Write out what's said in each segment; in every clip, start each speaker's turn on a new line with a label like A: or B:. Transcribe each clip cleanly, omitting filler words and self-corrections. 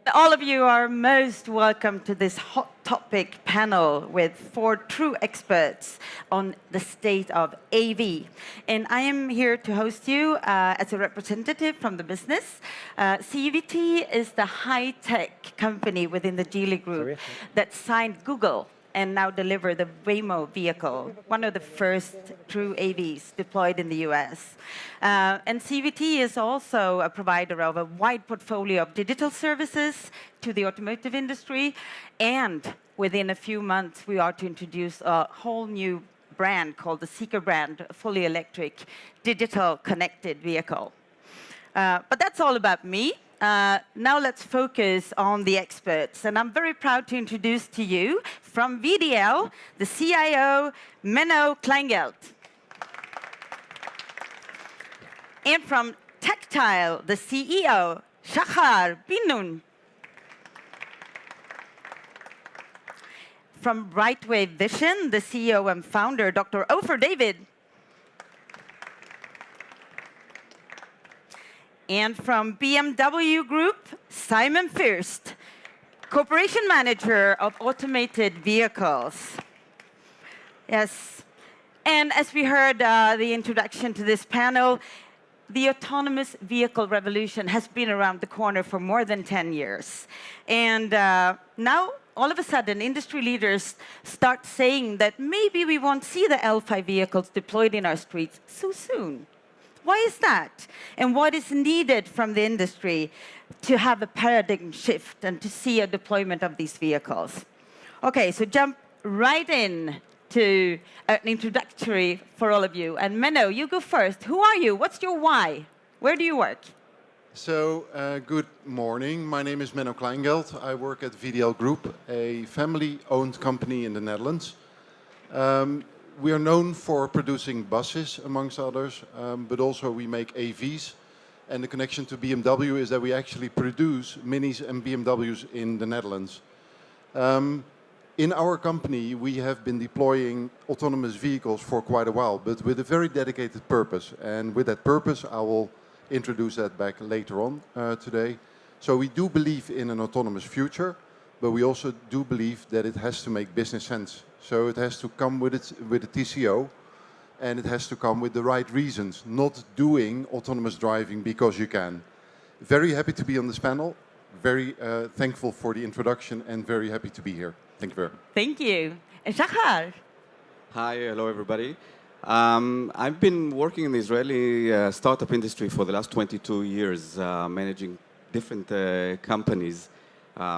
A: All of you are most welcome to this hot topic panel with four true experts on the state of AV. And I am here to host you as a representative from the business. CVT is the high-tech company within the Geely Group that signed Google and now deliver the Waymo vehicle, one of the first true AVs deployed in the US. And CVT is also a provider of a wide portfolio of digital services to the automotive industry. And within a few months, we are to introduce a whole new brand called the Zeekr brand, a fully electric, digital connected vehicle. But that's all about me. Now let's focus on the experts. And I'm very proud to introduce to you from VDL, the CIO, Menno Kleingeld. And from Tactile, the CEO, Shachar Binun. From Brightway Vision, the CEO and founder, Dr. Ofer David. And from BMW Group, Simon Fürst, Corporation Manager of Automated Vehicles. Yes, and as we heard the introduction to this panel, the autonomous vehicle revolution has been around the corner for more than 10 years. And now, all of a sudden, industry leaders start saying that maybe we won't see the L5 vehicles deployed in our streets so soon. Why is that? And what is needed from the industry to have a paradigm shift and to see a deployment of these vehicles? Okay, so jump right in to an introductory for all of you. And Menno, you go first. Who are you? What's your why? Where do you work?
B: So, good morning. My name is Menno Kleingeld. I work at VDL Group, a family-owned company in the Netherlands. We are known for producing buses, amongst others, but also we make AVs. And the connection to BMW is that we actually produce Minis and BMWs in the Netherlands. In our company, we have been deploying autonomous vehicles for quite a while, but with a very dedicated purpose. And with that purpose, I will introduce that back later on today. So we do believe in an autonomous future, but we also do believe that it has to make business sense. So it has to come with a TCO, and it has to come with the right reasons, not doing autonomous driving because you can. Very happy to be on this panel, very thankful for the introduction, and very happy to be here. Thank you very much.
A: Thank you. And Shachar?
C: Hi, hello everybody. I've been working in the Israeli startup industry for the last 22 years, managing different companies.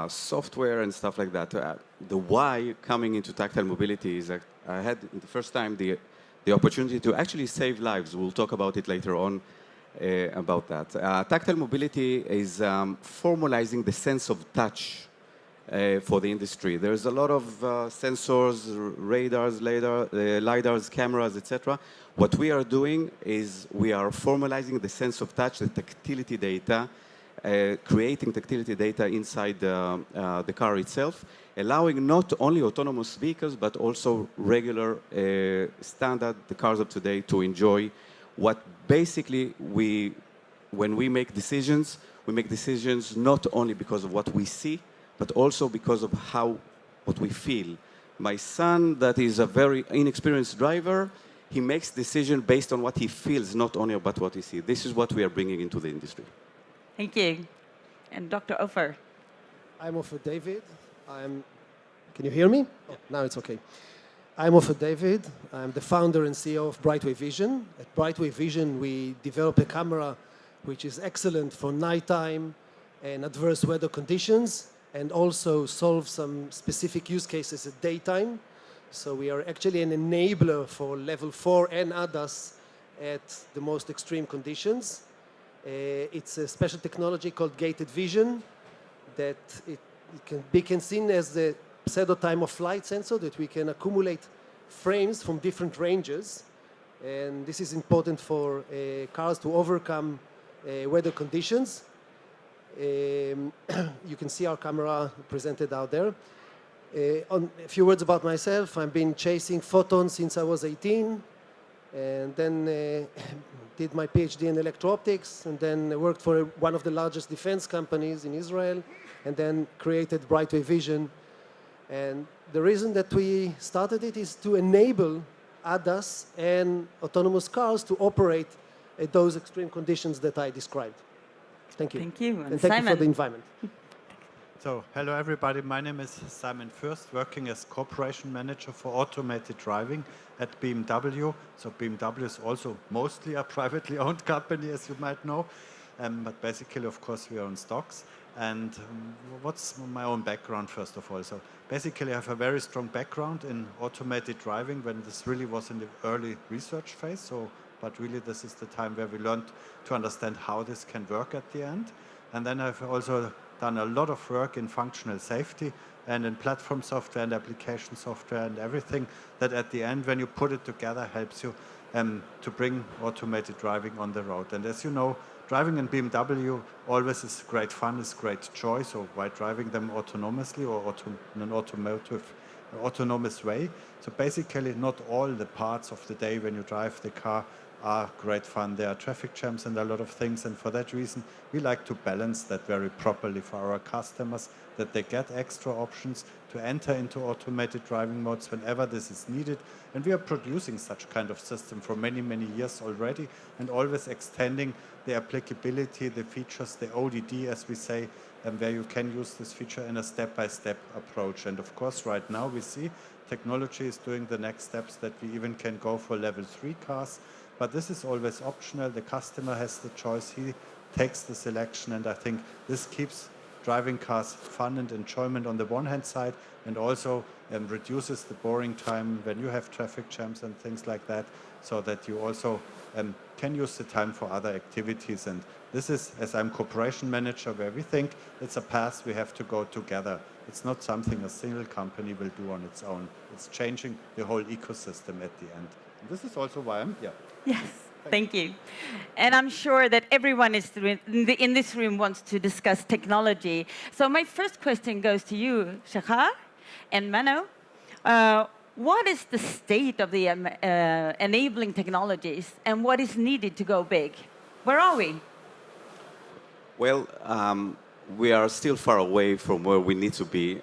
C: Software and stuff like that. The why coming into tactile mobility is that I had the first time the opportunity to actually save lives. We'll talk about it later on about that. Tactile mobility is formalizing the sense of touch for the industry. There's a lot of sensors, radars, lidars, cameras, etc. What we are doing is we are formalizing the sense of touch, the tactility data, creating tactility data inside the car itself, allowing not only autonomous vehicles, but also regular standard the cars of today to enjoy what basically when we make decisions not only because of what we see, but also because of what we feel. My son, that is a very inexperienced driver, he makes decisions based on what he feels, not only about what he sees. This is what we are bringing into the industry.
A: Thank you. And Dr. Ofer?
D: I'm Ofer David. Can you hear me? Oh, now it's okay. I'm Ofer David. I'm the founder and CEO of Brightway Vision. At Brightway Vision, we develop a camera which is excellent for nighttime and adverse weather conditions, and also solve some specific use cases at daytime. So we are actually an enabler for level 4 and ADAS at the most extreme conditions. It's a special technology called gated vision that it can be seen as the pseudo time of flight sensor, that we can accumulate frames from different ranges. And this is important for cars to overcome weather conditions. You can see our camera presented out there. A few words about myself. I've been chasing photons since I was 18, and then did my PhD in electro-optics, and then worked for one of the largest defense companies in Israel, and then created Brightway Vision. And the reason that we started it is to enable ADAS and autonomous cars to operate at those extreme conditions that I described. Thank you.
A: Thank you.
D: And thank you
A: Simon.
D: for the environment.
E: So, hello everybody, my name is Simon Fürst, working as Cooperation Manager for Automated Driving at BMW. So BMW is also mostly a privately owned company, as you might know, but basically, of course, we own stocks. And what's my own background, first of all? So basically, I have a very strong background in automated driving when this really was in the early research phase. So, but really, this is the time where we learned to understand how this can work at the end. And then I've also done a lot of work in functional safety and in platform software and application software and everything that at the end, when you put it together, helps you to bring automated driving on the road. And as you know, driving in BMW always is great fun, is great joy. So why driving them autonomously or in an autonomous way? So basically, not all the parts of the day when you drive the car are great fun. There are traffic jams and a lot of things, and for that reason, we like to balance that very properly for our customers, that they get extra options to enter into automated driving modes whenever this is needed. And we are producing such kind of system for many, many years already, and always extending the applicability, the features, the ODD, as we say, and where you can use this feature in a step-by-step approach. And of course, right now we see technology is doing the next steps that we even can go for level 3 cars. But this is always optional. The customer has the choice. He takes the selection. And I think this keeps driving cars fun and enjoyment on the one hand side, and also reduces the boring time when you have traffic jams and things like that, so that you also can use the time for other activities. And this is, as I'm cooperation manager, where we think it's a path we have to go together. It's not something a single company will do on its own. It's changing the whole ecosystem at the end. And this is also why I'm here.
A: Yes, thank you. And I'm sure that everyone in this room wants to discuss technology. So my first question goes to you, Shahar and Mano. What is the state of the enabling technologies, and what is needed to go big? Where are we?
C: Well, we are still far away from where we need to be,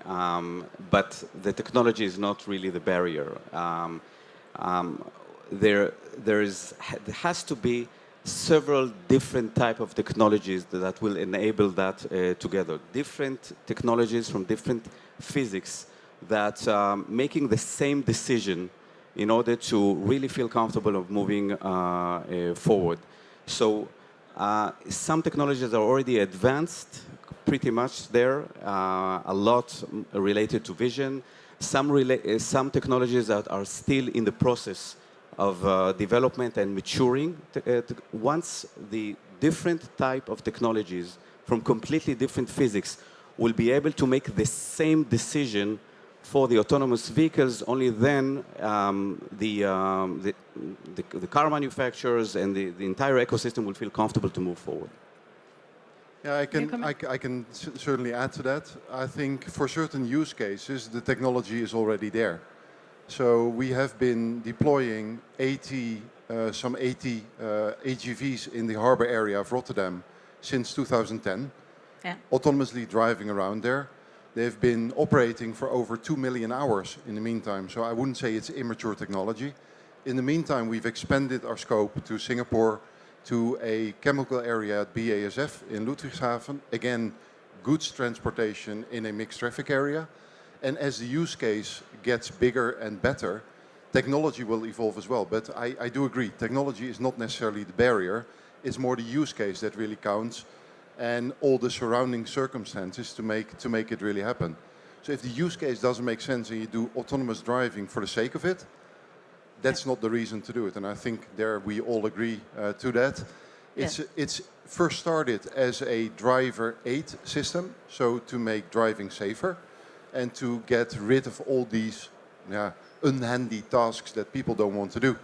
C: but the technology is not really the barrier. There has to be several different type of technologies that will enable that together. Different technologies from different physics that making the same decision in order to really feel comfortable of moving forward. So some technologies are already advanced, pretty much there, a lot related to vision. Some technologies that are still in the process of development and maturing. Once the different type of technologies from completely different physics will be able to make the same decision for the autonomous vehicles, only then the car manufacturers and the entire ecosystem will feel comfortable to move forward.
B: Yeah, I can certainly add to that. I think for certain use cases, the technology is already there. So we have been deploying some 80 AGVs in the harbor area of Rotterdam since 2010, autonomously driving around there. They've been operating for over 2 million hours in the meantime, so I wouldn't say it's immature technology. In the meantime, we've expanded our scope to Singapore, to a chemical area at BASF in Ludwigshafen. Again, goods transportation in a mixed traffic area. And as the use case gets bigger and better, technology will evolve as well. But I do agree, technology is not necessarily the barrier. It's more the use case that really counts, and all the surrounding circumstances to make it really happen. So if the use case doesn't make sense and you do autonomous driving for the sake of it, that's not the reason to do it. And I think there we all agree to that. It's first started as a driver aid system, so to make driving safer and to get rid of all these unhandy tasks that people don't want to do.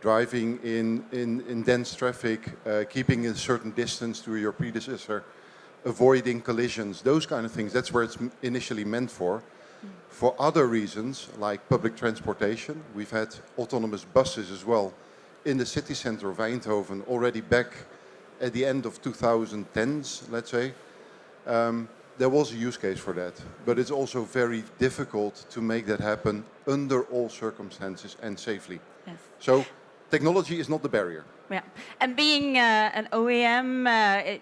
B: Driving in dense traffic, keeping a certain distance to your predecessor, avoiding collisions, those kind of things. That's where it's initially meant for. For other reasons, like public transportation, we've had autonomous buses as well in the city center of Eindhoven already back at the end of 2010s, let's say. there was a use case for that, but it's also very difficult to make that happen under all circumstances and safely.
A: Yes.
B: So technology is not the barrier.
A: Yeah. And being an OEM,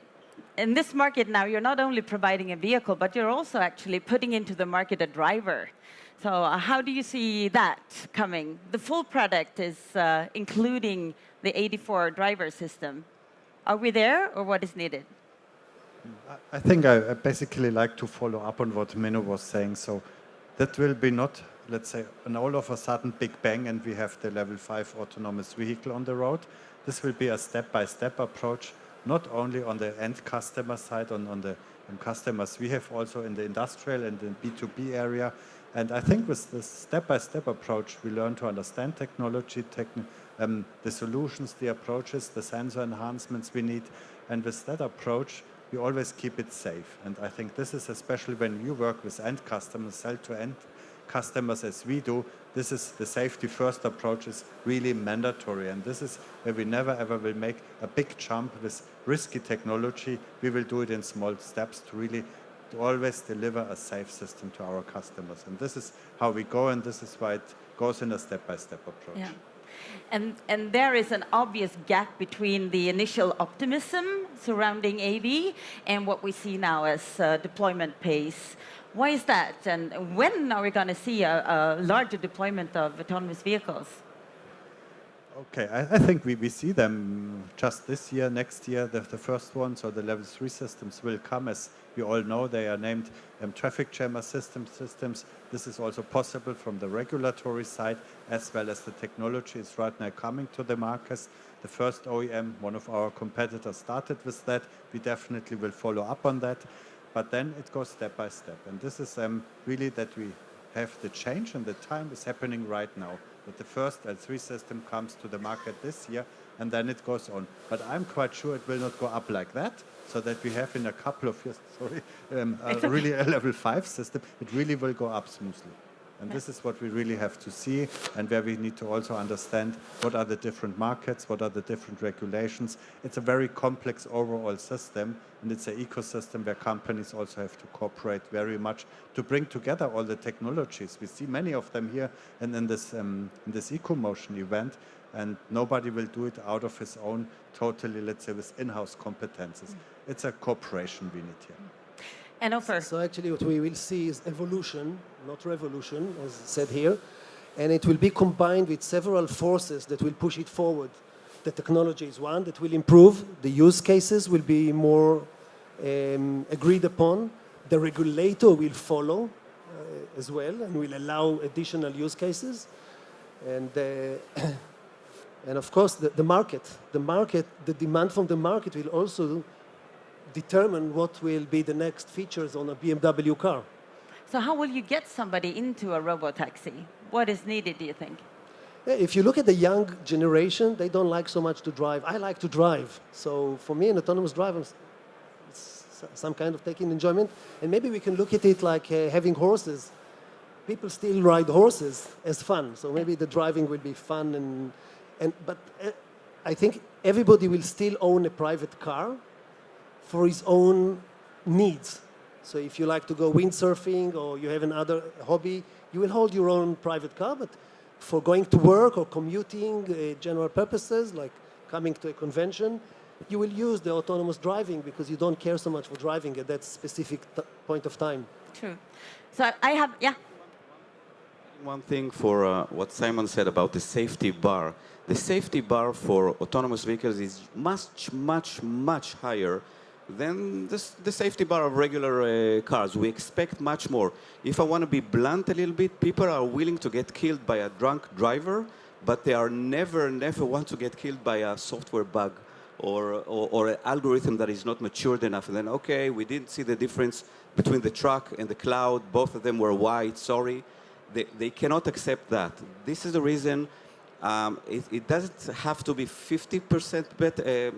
A: in this market now, you're not only providing a vehicle, but you're also actually putting into the market a driver. So how do you see that coming? The full product is including the 84 driver system. Are we there, or what is needed?
E: I think I basically like to follow up on what Menno was saying. So that will be not, let's say, an all of a sudden big bang and we have the level 5 autonomous vehicle on the road. This will be a step-by-step approach, not only on the end customer side, on the customers we have also in the industrial and the B2B area. And I think with this step-by-step approach, we learn to understand technology, the solutions, the approaches, the sensor enhancements we need. And with that approach, we always keep it safe. And I think this is especially when you work with end customers, sell-to-end customers as we do, this is the safety first approach is really mandatory. And this is where we never ever will make a big jump with risky technology. We will do it in small steps to really to always deliver a safe system to our customers. And this is how we go, and this is why it goes in a step-by-step approach.
A: Yeah. And there is an obvious gap between the initial optimism surrounding AV and what we see now as deployment pace. Why is that? And when are we going to see a larger deployment of autonomous vehicles?
E: Okay, I think we see them just this year, next year, the first one. So the level 3 systems will come. As you all know, they are named traffic jam assistance systems. This is also possible from the regulatory side, as well as the technology is right now coming to the markets. The first OEM, one of our competitors, started with that. We definitely will follow up on that. But then it goes step by step. And this is really that we have the change, and the time is happening right now. That the first L3 system comes to the market this year, and then it goes on. But I'm quite sure it will not go up like that, so that we have in a couple of years, really a level 5 system. It really will go up smoothly. And this is what we really have to see, and where we need to also understand what are the different markets, what are the different regulations. It's a very complex overall system, and it's an ecosystem where companies also have to cooperate very much to bring together all the technologies. We see many of them here and in this EcoMotion event, and nobody will do it out of his own, totally, let's say, with in-house competences. It's a cooperation we need here.
A: And offer.
D: So actually what we will see is evolution, not revolution, as said here, and it will be combined with several forces that will push it forward. The technology is one that will improve, the use cases will be more agreed upon, the regulator will follow as well and will allow additional use cases, and of course the market, the demand from the market will also determine what will be the next features on a BMW car.
A: So how will you get somebody into a robotaxi? What is needed, do you think?
D: If you look at the young generation, they don't like so much to drive. I like to drive. So for me, an autonomous drive is some kind of taking enjoyment. And maybe we can look at it like having horses. People still ride horses as fun. So maybe the driving will be fun. But I think everybody will still own a private car for his own needs. So if you like to go windsurfing or you have another hobby, you will hold your own private car, but for going to work or commuting, general purposes, like coming to a convention, you will use the autonomous driving because you don't care so much for driving at that specific point of time.
A: True. So I have, yeah.
C: One thing for what Simon said about the safety bar. The safety bar for autonomous vehicles is much, much, much higher than the safety bar of regular cars. We expect much more. If I want to be blunt a little bit, people are willing to get killed by a drunk driver, but they are never want to get killed by a software bug or an algorithm that is not matured enough. And then, okay, we didn't see the difference between the truck and the cloud. Both of them were white, sorry. They cannot accept that. This is the reason it doesn't have to be 50% better,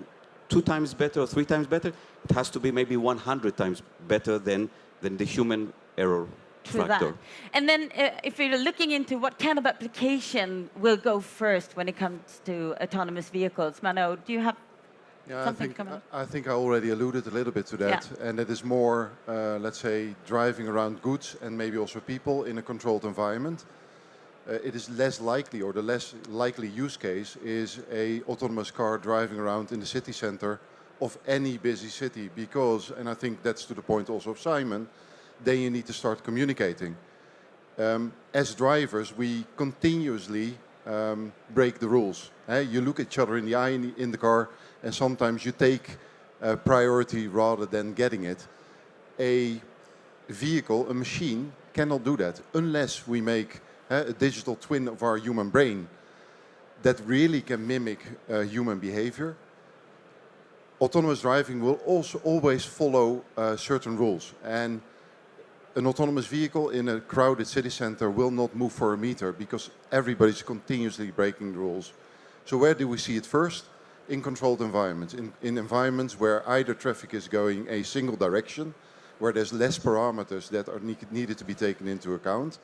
C: 2 times better or 3 times better. It has to be maybe 100 times better than the human error factor.
A: That. And then if you're looking into what kind of application will go first when it comes to autonomous vehicles, Mano, do you have
B: Yeah,
A: Something to comment?
B: I think I already alluded a little bit to that, and it is more, let's say, driving around goods and maybe also people in a controlled environment. It is less likely, or the less likely use case is a autonomous car driving around in the city center of any busy city, because, and I think that's to the point also of Simon, then you need to start communicating. As drivers, we continuously break the rules. You look each other in the eye in the car, and sometimes you take priority rather than getting it. A vehicle, a machine, cannot do that unless we make a digital twin of our human brain that really can mimic human behavior. Autonomous driving will also always follow certain rules, and an autonomous vehicle in a crowded city center will not move for a meter because everybody's continuously breaking the rules. So where do we see it first? In controlled environments, in environments where either traffic is going a single direction, where there's less parameters that are needed to be taken into account,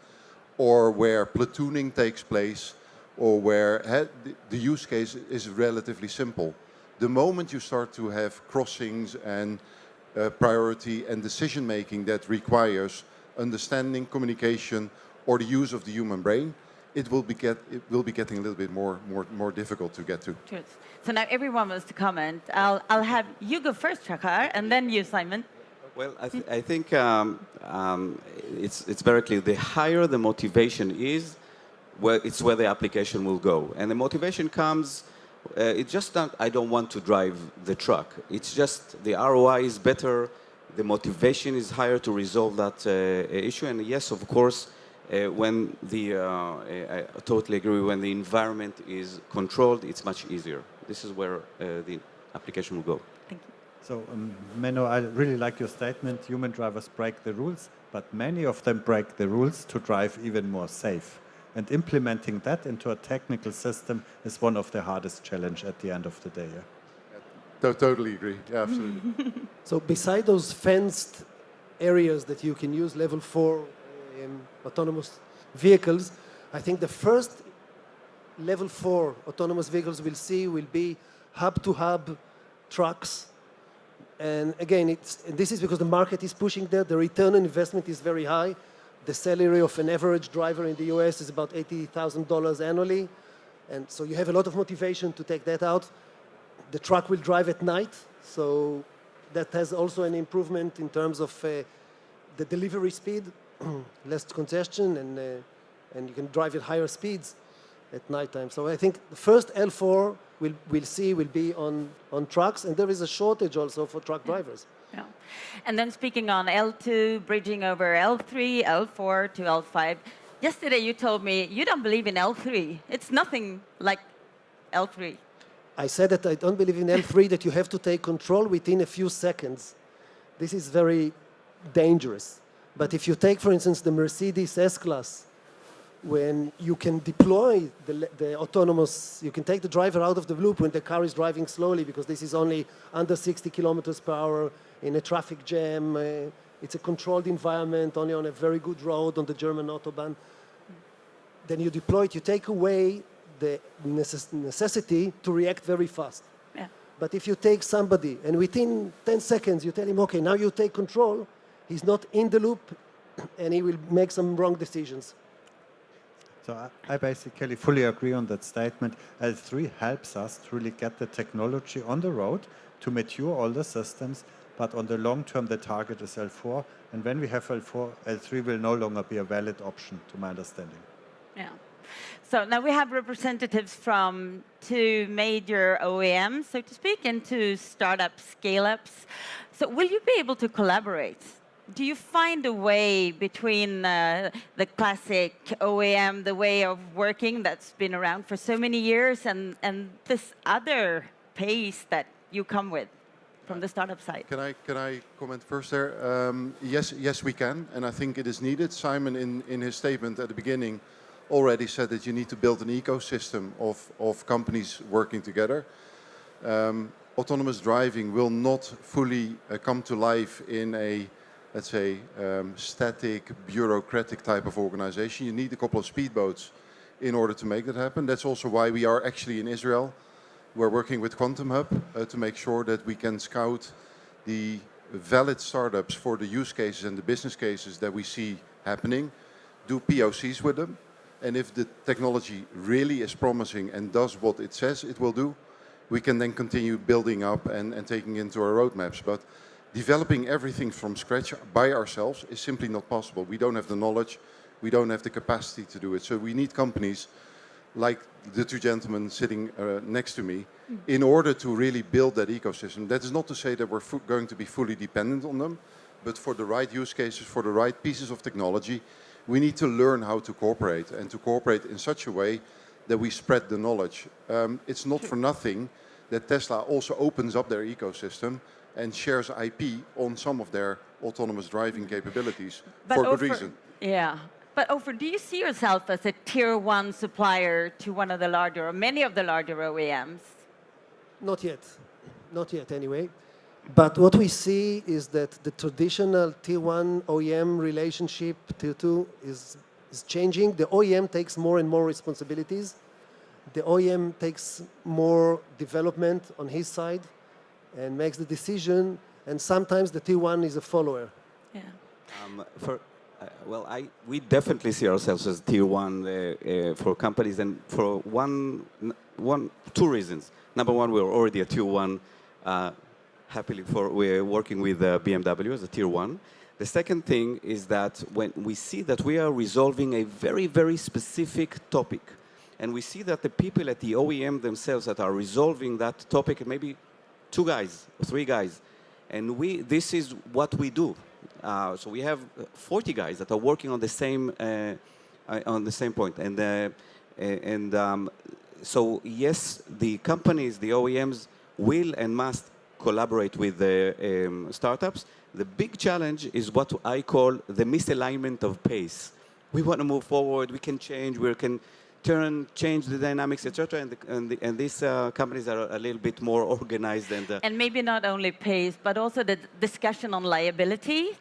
B: or where platooning takes place, or where the use case is relatively simple. The moment you start to have crossings and priority and decision making that requires understanding, communication, or the use of the human brain, it will be getting a little bit more difficult to get to.
A: Good. So now everyone wants to comment. I'll have you go first, Shakar, and then you, Simon.
C: Well, I think it's very clear. The higher the motivation is, it's where the application will go. And the motivation comes, it's just not, I don't want to drive the truck. It's just the ROI is better, the motivation is higher to resolve that issue. And yes, of course, when I totally agree, when the environment is controlled, it's much easier. This is where the application will go.
A: Thank you.
E: So, Menno, I really like your statement. Human drivers break the rules, but many of them break the rules to drive even more safe. And implementing that into a technical system is one of the hardest challenges at the end of the day. Yeah?
B: Totally agree. Yeah, absolutely.
D: So beside those fenced areas that you can use level 4 autonomous vehicles, I think the first level 4 autonomous vehicles we'll see will be hub-to-hub trucks. And again, this is because the market is pushing that. The return on investment is very high. The salary of an average driver in the US is about $80,000 annually. And so you have a lot of motivation to take that out. The truck will drive at night, so that has also an improvement in terms of the delivery speed, less congestion, and you can drive at higher speeds at nighttime. So I think the first L4 we'll see will be on trucks, and there is a shortage also for truck drivers.
A: Yeah. And then speaking on L2, bridging over L3, L4 to L5. Yesterday you told me you don't believe in L3. It's nothing like L3.
D: I said that I don't believe in L3, that you have to take control within a few seconds. This is very dangerous. But if you take, for instance, the Mercedes S-Class, when you can deploy the autonomous, you can take the driver out of the loop when the car is driving slowly, because this is only under 60 kilometers per hour in a traffic jam. It's a controlled environment, only on a very good road on the German Autobahn. Then you deploy it, you take away the necessity to react very fast.
A: Yeah.
D: But if you take somebody and within 10 seconds you tell him, okay, now you take control, he's not in the loop and he will make some wrong decisions.
E: So I basically fully agree on that statement. L3 helps us to really get the technology on the road to mature all the systems, but on the long term the target is L4. And when we have L4, L3 will no longer be a valid option, to my understanding.
A: Yeah. So now we have representatives from two major OEMs, so to speak, and two startups, scale-ups. So will you be able to collaborate? Do you find a way between the classic OEM, the way of working that's been around for so many years, and this other pace that you come with from the startup side?
B: Can I comment first there? Yes, we can, and I think it is needed. Simon, in his statement at the beginning, already said that you need to build an ecosystem of companies working together. Autonomous driving will not fully come to life in a, let's say, static, bureaucratic type of organization. You need a couple of speedboats in order to make that happen. That's also why we are actually in Israel We're working with Quantum Hub to make sure that we can scout the valid startups for the use cases and the business cases that we see happening, do POCs with them, and if the technology really is promising and does what it says it will do, we can then continue building up and taking into our roadmaps. But developing everything from scratch by ourselves is simply not possible. We don't have the knowledge, we don't have the capacity to do it. So we need companies like the two gentlemen sitting next to me in order to really build that ecosystem. That is not to say that we're going to be fully dependent on them, but for the right use cases, for the right pieces of technology, we need to learn how to cooperate and to cooperate in such a way that we spread the knowledge. It's not for nothing that Tesla also opens up their ecosystem and shares IP on some of their autonomous driving capabilities for good reason.
A: Yeah. But Ofer, do you see yourself as a tier one supplier to one of the larger, or many of the larger OEMs?
D: Not yet. Not yet, anyway. But what we see is that the traditional tier one OEM relationship, tier two, is changing. The OEM takes more and more responsibilities. The OEM takes more development on his side and makes the decision. And sometimes the tier one is a follower.
A: Yeah.
C: We definitely see ourselves as tier one for companies, and for two reasons. Number one, we're already a tier one. Happily, we're working with BMW as a tier one. The second thing is that when we see that we are resolving a very, very specific topic, and we see that the people at the OEM themselves that are resolving that topic, maybe 2 guys or 3 guys, and this is what we do. So we have 40 guys that are working on the same point, so yes, the companies, the OEMs, will and must collaborate with the startups. The big challenge is what I call the misalignment of pace. We want to move forward. We can change. We can change the dynamics, etc. And these companies are a little bit more organized
A: and maybe not only pace, but also the discussion on liability,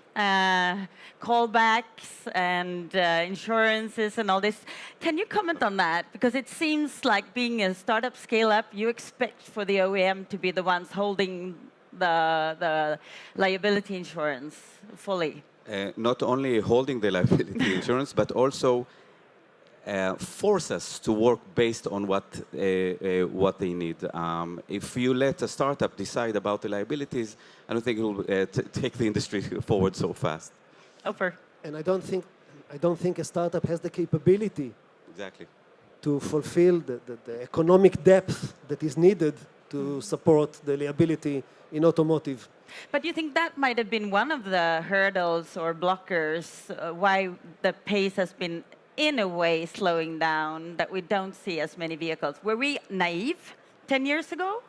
A: callbacks, and insurances, and all this. Can you comment on that? Because it seems like being a startup scale-up, you expect for the OEM to be the ones holding the liability insurance fully.
C: Not only holding the liability insurance, but also force us to work based on what they need. If you let a startup decide about the liabilities, I don't think it will take the industry forward so fast.
A: Ofer.
D: And I don't think a startup has the capability
C: exactly
D: to fulfill the economic depth that is needed to support the liability in automotive.
A: But you think that might have been one of the hurdles or blockers why the pace has been in a way slowing down, that we don't see as many vehicles? Were we naive 10 years ago?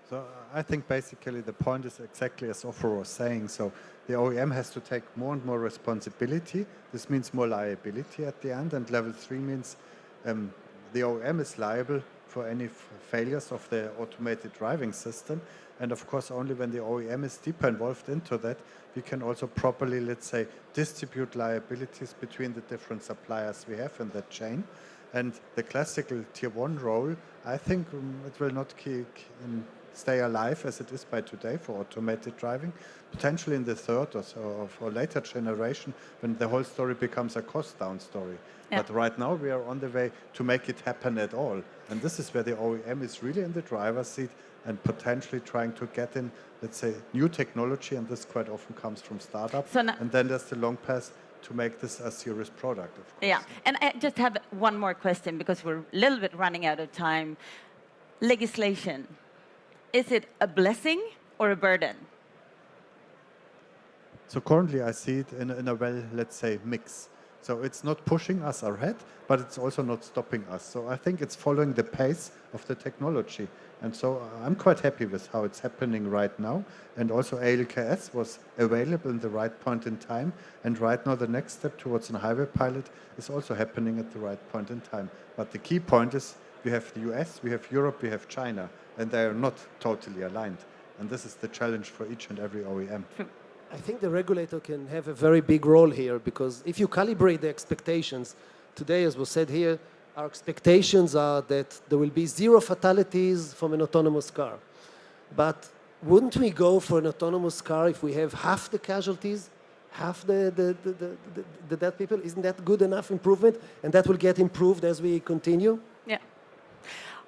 E: So I think basically the point is exactly as Ofer was saying. So the OEM has to take more and more responsibility. This means more liability at the end. And level 3 means the OEM is liable for any failures of the automated driving system. And of course, only when the OEM is deeper involved into that, we can also properly, let's say, distribute liabilities between the different suppliers we have in that chain. And the classical tier 1 role, I think it will not stay alive as it is by today for automated driving, potentially in the third or so or later generation when the whole story becomes a cost down story. Yeah. But right now we are on the way to make it happen at all. And this is where the OEM is really in the driver's seat and potentially trying to get in, let's say, new technology, and this quite often comes from startups. So and then there's the long path to make this a serious product, of course.
A: Yeah, and I just have one more question because we're a little bit running out of time. Legislation, is it a blessing or a burden?
E: So currently I see it in a well, let's say, mix. So it's not pushing us ahead, but it's also not stopping us. So I think it's following the pace of the technology. And so I'm quite happy with how it's happening right now. And also ALKS was available in the right point in time. And right now the next step towards a highway pilot is also happening at the right point in time. But the key point is we have the US, we have Europe, we have China, and they are not totally aligned. And this is the challenge for each and every OEM.
D: I think the regulator can have a very big role here, because if you calibrate the expectations, today, as was said here, Our expectations are that there will be 0 fatalities from an autonomous car. But wouldn't we go for an autonomous car if we have half the casualties, half the dead people? Isn't that good enough improvement? And that will get improved as we continue?
A: Yeah.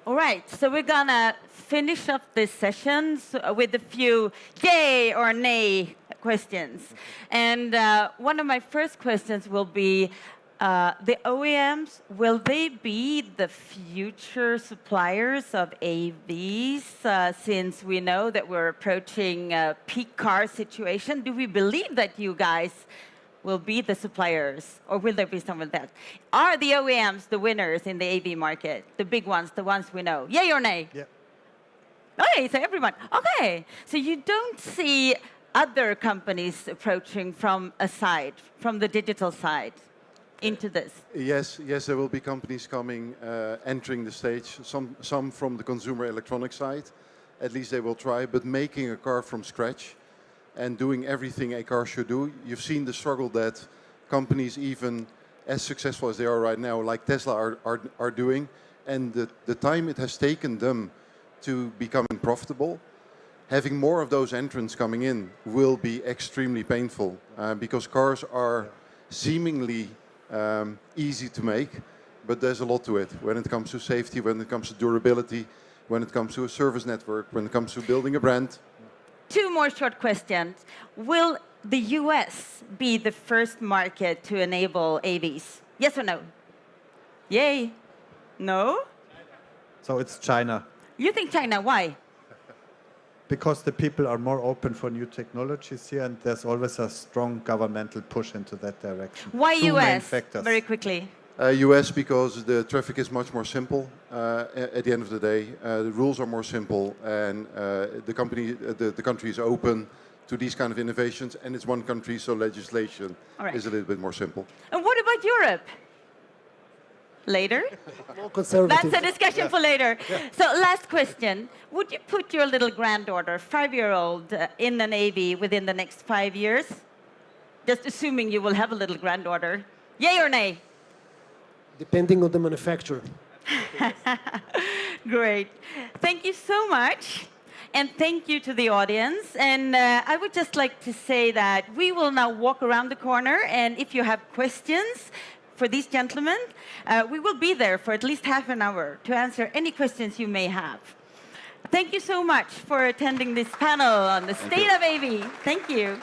A: All right, so we're gonna finish up this session with a few yay or nay questions. And one of my first questions will be, the OEMs, will they be the future suppliers of AVs since we know that we're approaching a peak car situation? Do we believe that you guys will be the suppliers, or will there be someone else? Are the OEMs the winners in the AV market, the big ones, the ones we know? Yay or nay?
E: Yeah.
A: Okay, so everyone. Okay, so you don't see other companies approaching from a side, from the digital side, into this?
B: Yes, there will be companies coming, entering the stage, some from the consumer electronic side. At least they will try, but making a car from scratch and doing everything a car should do. You've seen the struggle that companies, even as successful as they are right now, like Tesla, are doing, and the time it has taken them to becoming profitable. Having more of those entrants coming in will be extremely painful because cars are seemingly easy to make, but there's a lot to it when it comes to safety, when it comes to durability, when it comes to a service network, when it comes to building a brand.
A: 2 more short questions. Will the US be the first market to enable AVs? Yes or no? Yay. No?
E: So it's China,
A: You think China, why?
E: because the people are more open for new technologies here, and there's always a strong governmental push into that direction.
A: Why
E: 2 main
A: US?
E: factors.
A: Very quickly.
B: US because the traffic is much more simple. At the end of the day, the rules are more simple, and the country is open to these kind of innovations. And it's one country, so legislation
A: All right.
B: is a little bit more simple.
A: And what about Europe? Later?
D: More conservative.
A: That's a discussion for later. So last question. Would you put your little granddaughter, 5-year-old, in an AV within the next 5 years? Just assuming you will have a little granddaughter. Yay or nay?
D: Depending on the manufacturer.
A: Great. Thank you so much. And thank you to the audience. And I would just like to say that we will now walk around the corner. And if you have questions for these gentlemen, we will be there for at least half an hour to answer any questions you may have. Thank you so much for attending this panel on the state of AV. Thank you.